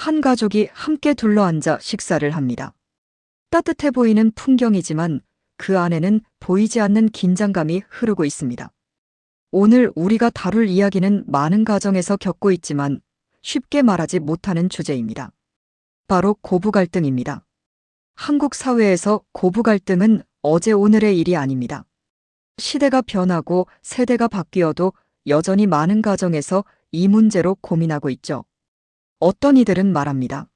한 가족이 함께 둘러앉아 식사를 합니다. 따뜻해 보이는 풍경이지만 그 안에는 보이지 않는 긴장감이 흐르고 있습니다. 오늘 우리가 다룰 이야기는 많은 가정에서 겪고 있지만 쉽게 말하지 못하는 주제입니다. 바로 고부 갈등입니다. 한국 사회에서 고부 갈등은 어제 오늘의 일이 아닙니다. 시대가 변하고 세대가 바뀌어도 여전히 많은 가정에서 이 문제로 고민하고 있죠. 어떤 이들은 말합니다.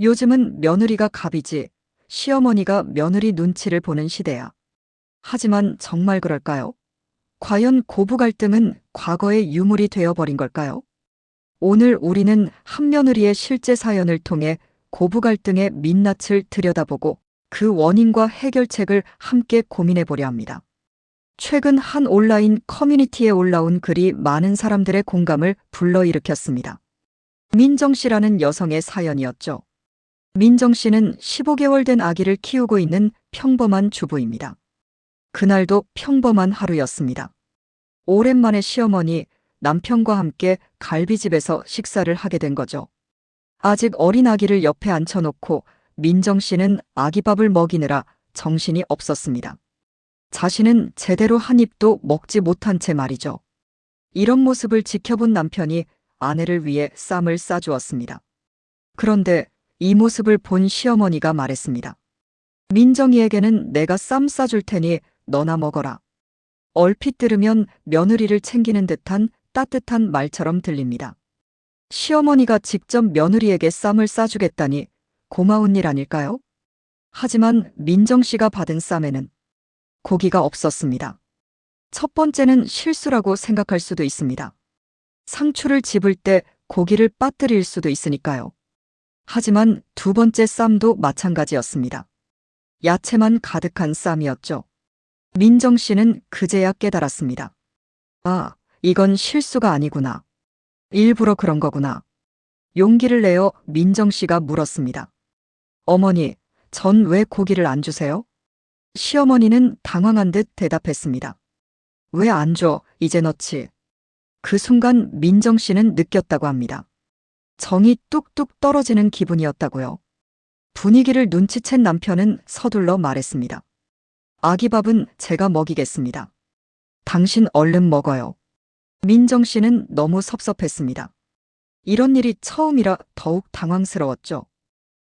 요즘은 며느리가 갑이지, 시어머니가 며느리 눈치를 보는 시대야. 하지만 정말 그럴까요? 과연 고부 갈등은 과거의 유물이 되어버린 걸까요? 오늘 우리는 한 며느리의 실제 사연을 통해 고부 갈등의 민낯을 들여다보고 그 원인과 해결책을 함께 고민해 보려 합니다. 최근 한 온라인 커뮤니티에 올라온 글이 많은 사람들의 공감을 불러일으켰습니다. 민정 씨라는 여성의 사연이었죠. 민정 씨는 15개월 된 아기를 키우고 있는 평범한 주부입니다. 그날도 평범한 하루였습니다. 오랜만에 시어머니, 남편과 함께 갈비집에서 식사를 하게 된 거죠. 아직 어린 아기를 옆에 앉혀놓고 민정 씨는 아기밥을 먹이느라 정신이 없었습니다. 자신은 제대로 한 입도 먹지 못한 채 말이죠. 이런 모습을 지켜본 남편이 아내를 위해 쌈을 싸주었습니다. 그런데 이 모습을 본 시어머니가 말했습니다. 민정이에게는 내가 쌈 싸줄 테니 너나 먹어라. 얼핏 들으면 며느리를 챙기는 듯한 따뜻한 말처럼 들립니다. 시어머니가 직접 며느리에게 쌈을 싸주겠다니 고마운 일 아닐까요? 하지만 민정 씨가 받은 쌈에는 고기가 없었습니다. 첫 번째는 실수라고 생각할 수도 있습니다. 상추를 집을 때 고기를 빠뜨릴 수도 있으니까요. 하지만 두 번째 쌈도 마찬가지였습니다. 야채만 가득한 쌈이었죠. 민정 씨는 그제야 깨달았습니다. 아, 이건 실수가 아니구나. 일부러 그런 거구나. 용기를 내어 민정 씨가 물었습니다. 어머니, 전 왜 고기를 안 주세요? 시어머니는 당황한 듯 대답했습니다. 왜 안 줘? 이제 넣지. 그 순간 민정 씨는 느꼈다고 합니다. 정이 뚝뚝 떨어지는 기분이었다고요. 분위기를 눈치챈 남편은 서둘러 말했습니다. 아기밥은 제가 먹이겠습니다. 당신 얼른 먹어요. 민정 씨는 너무 섭섭했습니다. 이런 일이 처음이라 더욱 당황스러웠죠.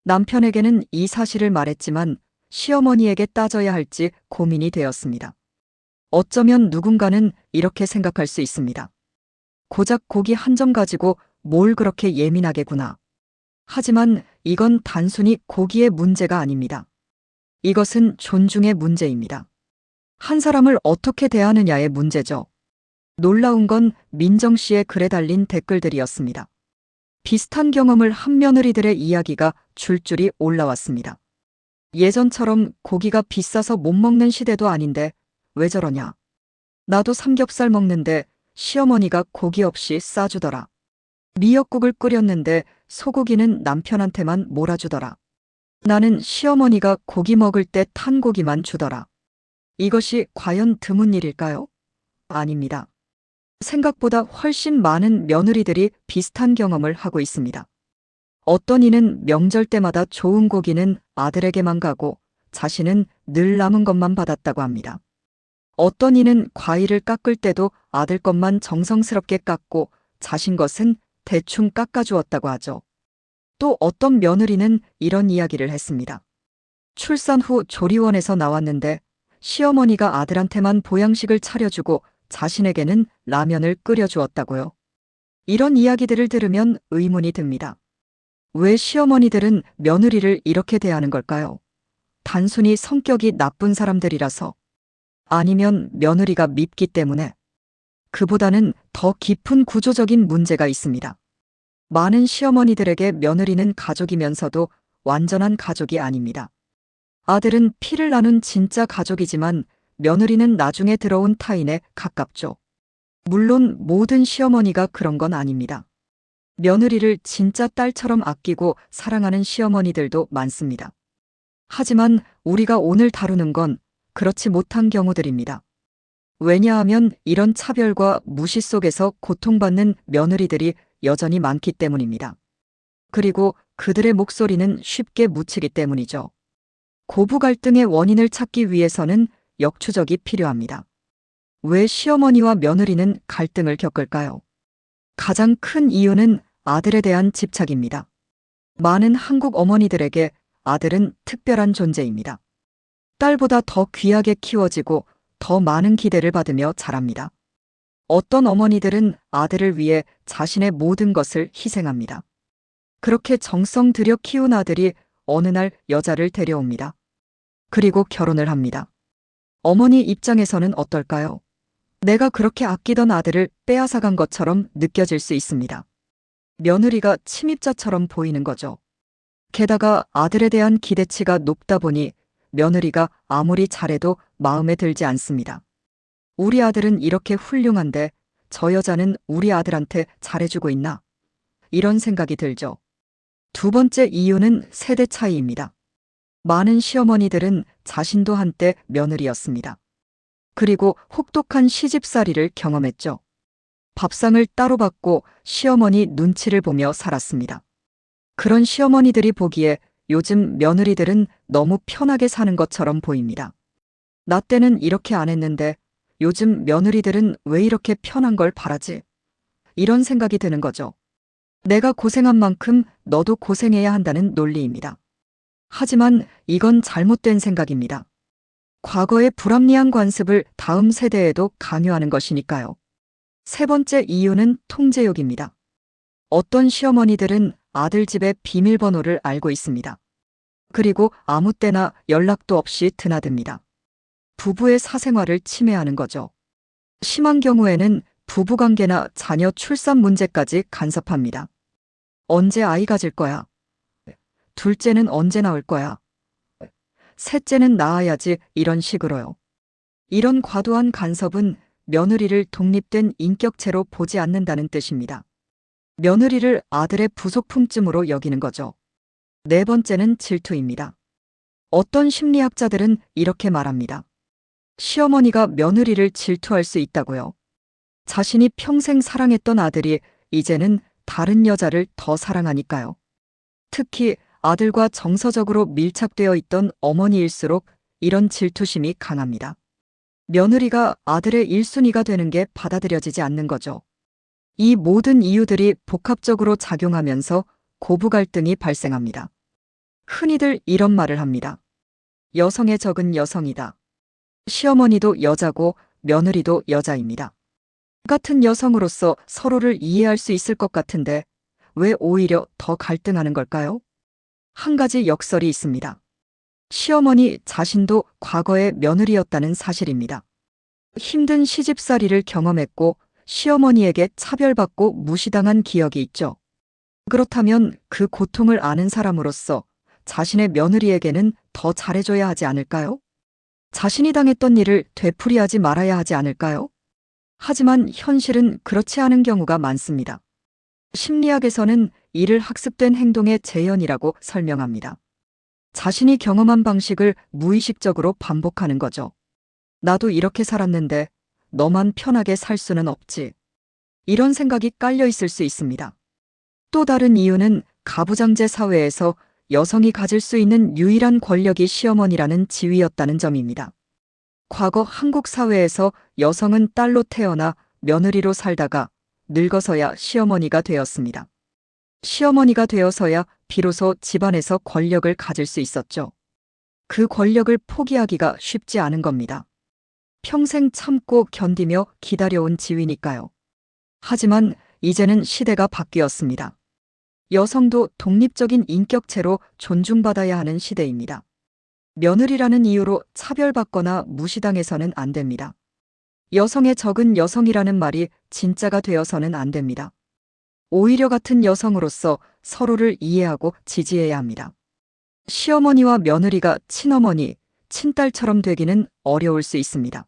남편에게는 이 사실을 말했지만 시어머니에게 따져야 할지 고민이 되었습니다. 어쩌면 누군가는 이렇게 생각할 수 있습니다. 고작 고기 한 점 가지고 뭘 그렇게 예민하게구나. 하지만 이건 단순히 고기의 문제가 아닙니다. 이것은 존중의 문제입니다. 한 사람을 어떻게 대하느냐의 문제죠. 놀라운 건 민정 씨의 글에 달린 댓글들이었습니다. 비슷한 경험을 한 며느리들의 이야기가 줄줄이 올라왔습니다. 예전처럼 고기가 비싸서 못 먹는 시대도 아닌데 왜 저러냐. 나도 삼겹살 먹는데 시어머니가 고기 없이 싸주더라. 미역국을 끓였는데 소고기는 남편한테만 몰아주더라. 나는 시어머니가 고기 먹을 때 탄 고기만 주더라. 이것이 과연 드문 일일까요? 아닙니다. 생각보다 훨씬 많은 며느리들이 비슷한 경험을 하고 있습니다. 어떤 이는 명절 때마다 좋은 고기는 아들에게만 가고 자신은 늘 남은 것만 받았다고 합니다. 어떤 이는 과일을 깎을 때도 아들 것만 정성스럽게 깎고 자신 것은 대충 깎아주었다고 하죠. 또 어떤 며느리는 이런 이야기를 했습니다. 출산 후 조리원에서 나왔는데 시어머니가 아들한테만 보양식을 차려주고 자신에게는 라면을 끓여주었다고요. 이런 이야기들을 들으면 의문이 듭니다. 왜 시어머니들은 며느리를 이렇게 대하는 걸까요? 단순히 성격이 나쁜 사람들이라서? 아니면 며느리가 밉기 때문에? 그보다는 더 깊은 구조적인 문제가 있습니다. 많은 시어머니들에게 며느리는 가족이면서도 완전한 가족이 아닙니다. 아들은 피를 나눈 진짜 가족이지만 며느리는 나중에 들어온 타인에 가깝죠. 물론 모든 시어머니가 그런 건 아닙니다. 며느리를 진짜 딸처럼 아끼고 사랑하는 시어머니들도 많습니다. 하지만 우리가 오늘 다루는 건 그렇지 못한 경우들입니다. 왜냐하면 이런 차별과 무시 속에서 고통받는 며느리들이 여전히 많기 때문입니다. 그리고 그들의 목소리는 쉽게 묻히기 때문이죠. 고부 갈등의 원인을 찾기 위해서는 역추적이 필요합니다. 왜 시어머니와 며느리는 갈등을 겪을까요? 가장 큰 이유는 아들에 대한 집착입니다. 많은 한국 어머니들에게 아들은 특별한 존재입니다. 딸보다 더 귀하게 키워지고 더 많은 기대를 받으며 자랍니다. 어떤 어머니들은 아들을 위해 자신의 모든 것을 희생합니다. 그렇게 정성 들여 키운 아들이 어느 날 여자를 데려옵니다. 그리고 결혼을 합니다. 어머니 입장에서는 어떨까요? 내가 그렇게 아끼던 아들을 빼앗아간 것처럼 느껴질 수 있습니다. 며느리가 침입자처럼 보이는 거죠. 게다가 아들에 대한 기대치가 높다 보니 며느리가 아무리 잘해도 마음에 들지 않습니다. 우리 아들은 이렇게 훌륭한데 저 여자는 우리 아들한테 잘해주고 있나? 이런 생각이 들죠. 두 번째 이유는 세대 차이입니다. 많은 시어머니들은 자신도 한때 며느리였습니다. 그리고 혹독한 시집살이를 경험했죠. 밥상을 따로 받고 시어머니 눈치를 보며 살았습니다. 그런 시어머니들이 보기에 요즘 며느리들은 너무 편하게 사는 것처럼 보입니다. 나 때는 이렇게 안 했는데 요즘 며느리들은 왜 이렇게 편한 걸 바라지? 이런 생각이 드는 거죠. 내가 고생한 만큼 너도 고생해야 한다는 논리입니다. 하지만 이건 잘못된 생각입니다. 과거의 불합리한 관습을 다음 세대에도 강요하는 것이니까요. 세 번째 이유는 통제욕입니다. 어떤 시어머니들은 아들 집의 비밀번호를 알고 있습니다. 그리고 아무 때나 연락도 없이 드나듭니다. 부부의 사생활을 침해하는 거죠. 심한 경우에는 부부관계나 자녀 출산 문제까지 간섭합니다. 언제 아이 가질 거야? 둘째는 언제 나올 거야? 셋째는 낳아야지, 이런 식으로요. 이런 과도한 간섭은 며느리를 독립된 인격체로 보지 않는다는 뜻입니다. 며느리를 아들의 부속품쯤으로 여기는 거죠. 네 번째는 질투입니다. 어떤 심리학자들은 이렇게 말합니다. 시어머니가 며느리를 질투할 수 있다고요. 자신이 평생 사랑했던 아들이 이제는 다른 여자를 더 사랑하니까요. 특히 아들과 정서적으로 밀착되어 있던 어머니일수록 이런 질투심이 강합니다. 며느리가 아들의 1순위가 되는 게 받아들여지지 않는 거죠. 이 모든 이유들이 복합적으로 작용하면서 고부 갈등이 발생합니다. 흔히들 이런 말을 합니다. 여성의 적은 여성이다. 시어머니도 여자고 며느리도 여자입니다. 같은 여성으로서 서로를 이해할 수 있을 것 같은데 왜 오히려 더 갈등하는 걸까요? 한 가지 역설이 있습니다. 시어머니 자신도 과거의 며느리였다는 사실입니다. 힘든 시집살이를 경험했고 시어머니에게 차별받고 무시당한 기억이 있죠. 그렇다면 그 고통을 아는 사람으로서 자신의 며느리에게는 더 잘해줘야 하지 않을까요? 자신이 당했던 일을 되풀이하지 말아야 하지 않을까요? 하지만 현실은 그렇지 않은 경우가 많습니다. 심리학에서는 이를 학습된 행동의 재현이라고 설명합니다. 자신이 경험한 방식을 무의식적으로 반복하는 거죠. 나도 이렇게 살았는데 너만 편하게 살 수는 없지. 이런 생각이 깔려 있을 수 있습니다. 또 다른 이유는 가부장제 사회에서 여성이 가질 수 있는 유일한 권력이 시어머니라는 지위였다는 점입니다. 과거 한국 사회에서 여성은 딸로 태어나 며느리로 살다가 늙어서야 시어머니가 되었습니다. 시어머니가 되어서야 비로소 집안에서 권력을 가질 수 있었죠. 그 권력을 포기하기가 쉽지 않은 겁니다. 평생 참고 견디며 기다려온 지위니까요. 하지만 이제는 시대가 바뀌었습니다. 여성도 독립적인 인격체로 존중받아야 하는 시대입니다. 며느리라는 이유로 차별받거나 무시당해서는 안 됩니다. 여성의 적은 여성이라는 말이 진짜가 되어서는 안 됩니다. 오히려 같은 여성으로서 서로를 이해하고 지지해야 합니다. 시어머니와 며느리가 친어머니, 친딸처럼 되기는 어려울 수 있습니다.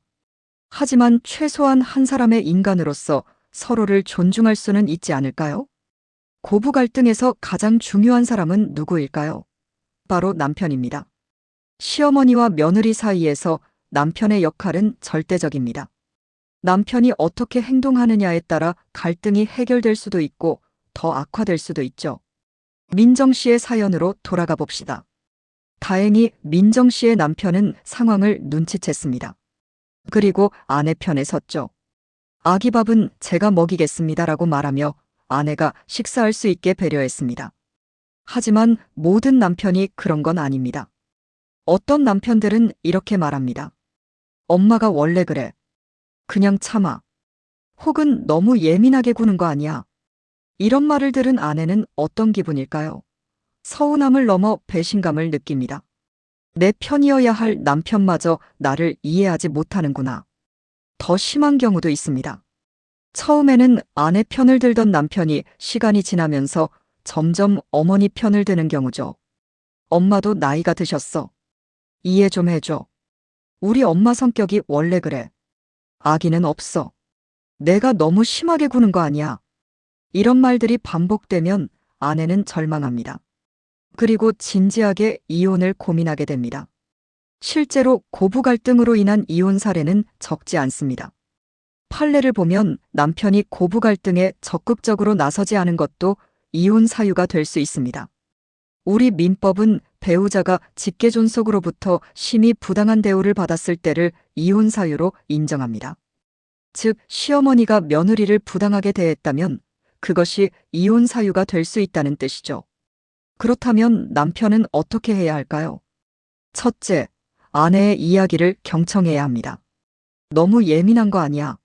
하지만 최소한 한 사람의 인간으로서 서로를 존중할 수는 있지 않을까요? 고부 갈등에서 가장 중요한 사람은 누구일까요? 바로 남편입니다. 시어머니와 며느리 사이에서 남편의 역할은 절대적입니다. 남편이 어떻게 행동하느냐에 따라 갈등이 해결될 수도 있고 더 악화될 수도 있죠. 민정 씨의 사연으로 돌아가 봅시다. 다행히 민정 씨의 남편은 상황을 눈치챘습니다. 그리고 아내 편에 섰죠. 아기 밥은 제가 먹이겠습니다라고 말하며 아내가 식사할 수 있게 배려했습니다. 하지만 모든 남편이 그런 건 아닙니다. 어떤 남편들은 이렇게 말합니다. 엄마가 원래 그래. 그냥 참아. 혹은 너무 예민하게 구는 거 아니야. 이런 말을 들은 아내는 어떤 기분일까요? 서운함을 넘어 배신감을 느낍니다. 내 편이어야 할 남편마저 나를 이해하지 못하는구나. 더 심한 경우도 있습니다. 처음에는 아내 편을 들던 남편이 시간이 지나면서 점점 어머니 편을 드는 경우죠. 엄마도 나이가 드셨어. 이해 좀 해줘. 우리 엄마 성격이 원래 그래. 아기는 없어. 내가 너무 심하게 구는 거 아니야. 이런 말들이 반복되면 아내는 절망합니다. 그리고 진지하게 이혼을 고민하게 됩니다. 실제로 고부 갈등으로 인한 이혼 사례는 적지 않습니다. 판례를 보면 남편이 고부 갈등에 적극적으로 나서지 않은 것도 이혼 사유가 될 수 있습니다. 우리 민법은 배우자가 직계존속으로부터 심히 부당한 대우를 받았을 때를 이혼 사유로 인정합니다. 즉, 시어머니가 며느리를 부당하게 대했다면 그것이 이혼 사유가 될 수 있다는 뜻이죠. 그렇다면 남편은 어떻게 해야 할까요? 첫째, 아내의 이야기를 경청해야 합니다. 너무 예민한 거 아니야.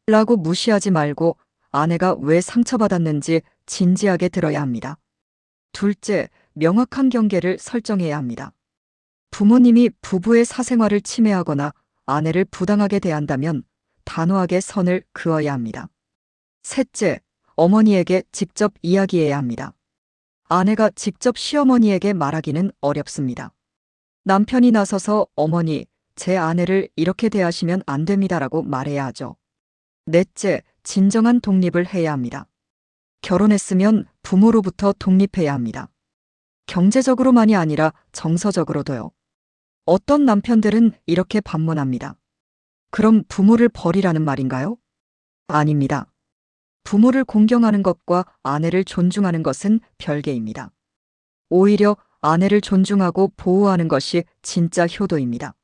라고 무시하지 말고 아내가 왜 상처받았는지 진지하게 들어야 합니다. 둘째, 명확한 경계를 설정해야 합니다. 부모님이 부부의 사생활을 침해하거나 아내를 부당하게 대한다면 단호하게 선을 그어야 합니다. 셋째, 어머니에게 직접 이야기해야 합니다. 아내가 직접 시어머니에게 말하기는 어렵습니다. 남편이 나서서 어머니, 제 아내를 이렇게 대하시면 안 됩니다라고 말해야 하죠. 넷째, 진정한 독립을 해야 합니다. 결혼했으면 부모로부터 독립해야 합니다. 경제적으로만이 아니라 정서적으로도요. 어떤 남편들은 이렇게 반문합니다. 그럼 부모를 버리라는 말인가요? 아닙니다. 부모를 공경하는 것과 아내를 존중하는 것은 별개입니다. 오히려 아내를 존중하고 보호하는 것이 진짜 효도입니다.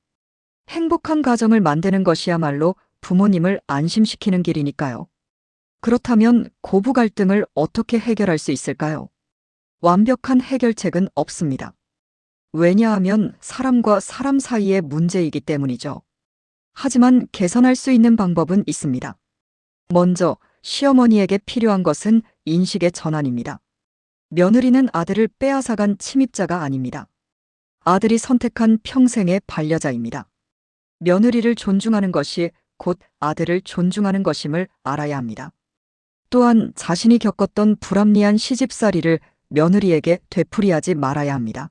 행복한 가정을 만드는 것이야말로 부모님을 안심시키는 길이니까요. 그렇다면 고부 갈등을 어떻게 해결할 수 있을까요? 완벽한 해결책은 없습니다. 왜냐하면 사람과 사람 사이의 문제이기 때문이죠. 하지만 개선할 수 있는 방법은 있습니다. 먼저 시어머니에게 필요한 것은 인식의 전환입니다. 며느리는 아들을 빼앗아간 침입자가 아닙니다. 아들이 선택한 평생의 반려자입니다. 며느리를 존중하는 것이 곧 아들을 존중하는 것임을 알아야 합니다. 또한 자신이 겪었던 불합리한 시집살이를 며느리에게 되풀이하지 말아야 합니다.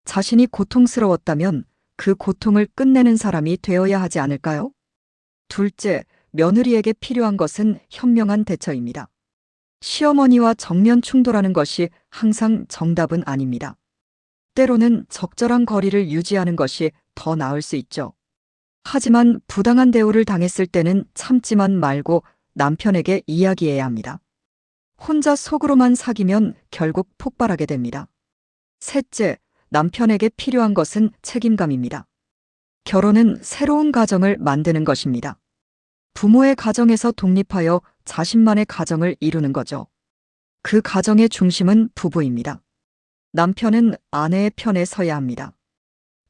자신이 고통스러웠다면 그 고통을 끝내는 사람이 되어야 하지 않을까요? 둘째, 며느리에게 필요한 것은 현명한 대처입니다. 시어머니와 정면 충돌하는 것이 항상 정답은 아닙니다. 때로는 적절한 거리를 유지하는 것이 더 나을 수 있죠. 하지만 부당한 대우를 당했을 때는 참지만 말고 남편에게 이야기해야 합니다. 혼자 속으로만 사귀면 결국 폭발하게 됩니다. 셋째, 남편에게 필요한 것은 책임감입니다. 결혼은 새로운 가정을 만드는 것입니다. 부모의 가정에서 독립하여 자신만의 가정을 이루는 거죠. 그 가정의 중심은 부부입니다. 남편은 아내의 편에 서야 합니다.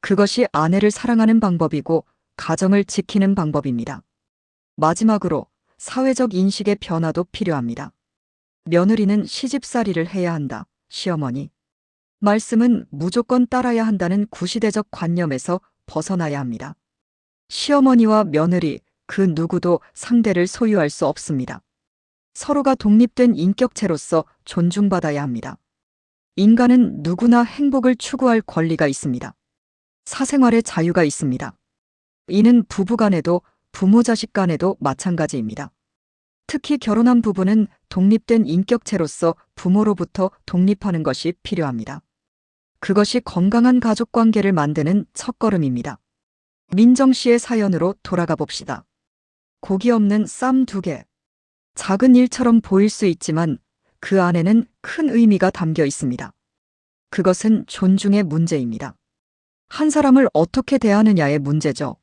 그것이 아내를 사랑하는 방법이고 가정을 지키는 방법입니다. 마지막으로 사회적 인식의 변화도 필요합니다. 며느리는 시집살이를 해야 한다, 시어머니. 말씀은 무조건 따라야 한다는 구시대적 관념에서 벗어나야 합니다. 시어머니와 며느리, 그 누구도 상대를 소유할 수 없습니다. 서로가 독립된 인격체로서 존중받아야 합니다. 인간은 누구나 행복을 추구할 권리가 있습니다. 사생활의 자유가 있습니다. 이는 부부 간에도 부모 자식 간에도 마찬가지입니다. 특히 결혼한 부부는 독립된 인격체로서 부모로부터 독립하는 것이 필요합니다. 그것이 건강한 가족 관계를 만드는 첫걸음입니다. 민정 씨의 사연으로 돌아가 봅시다. 고기 없는 쌈 2개. 작은 일처럼 보일 수 있지만 그 안에는 큰 의미가 담겨 있습니다. 그것은 존중의 문제입니다. 한 사람을 어떻게 대하느냐의 문제죠.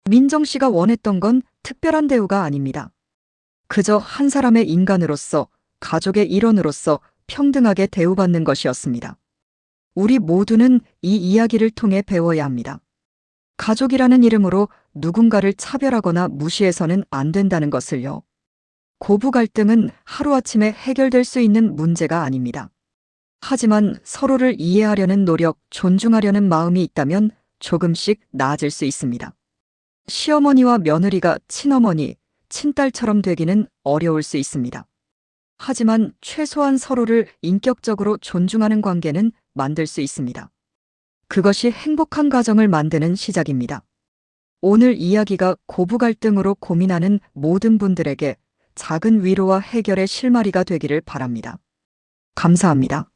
민정 씨가 원했던 건 특별한 대우가 아닙니다. 그저 한 사람의 인간으로서, 가족의 일원으로서 평등하게 대우받는 것이었습니다. 우리 모두는 이 이야기를 통해 배워야 합니다. 가족이라는 이름으로 누군가를 차별하거나 무시해서는 안 된다는 것을요. 고부 갈등은 하루아침에 해결될 수 있는 문제가 아닙니다. 하지만 서로를 이해하려는 노력, 존중하려는 마음이 있다면 조금씩 나아질 수 있습니다. 시어머니와 며느리가 친어머니, 친딸처럼 되기는 어려울 수 있습니다. 하지만 최소한 서로를 인격적으로 존중하는 관계는 만들 수 있습니다. 그것이 행복한 가정을 만드는 시작입니다. 오늘 이야기가 고부 갈등으로 고민하는 모든 분들에게 작은 위로와 해결의 실마리가 되기를 바랍니다. 감사합니다.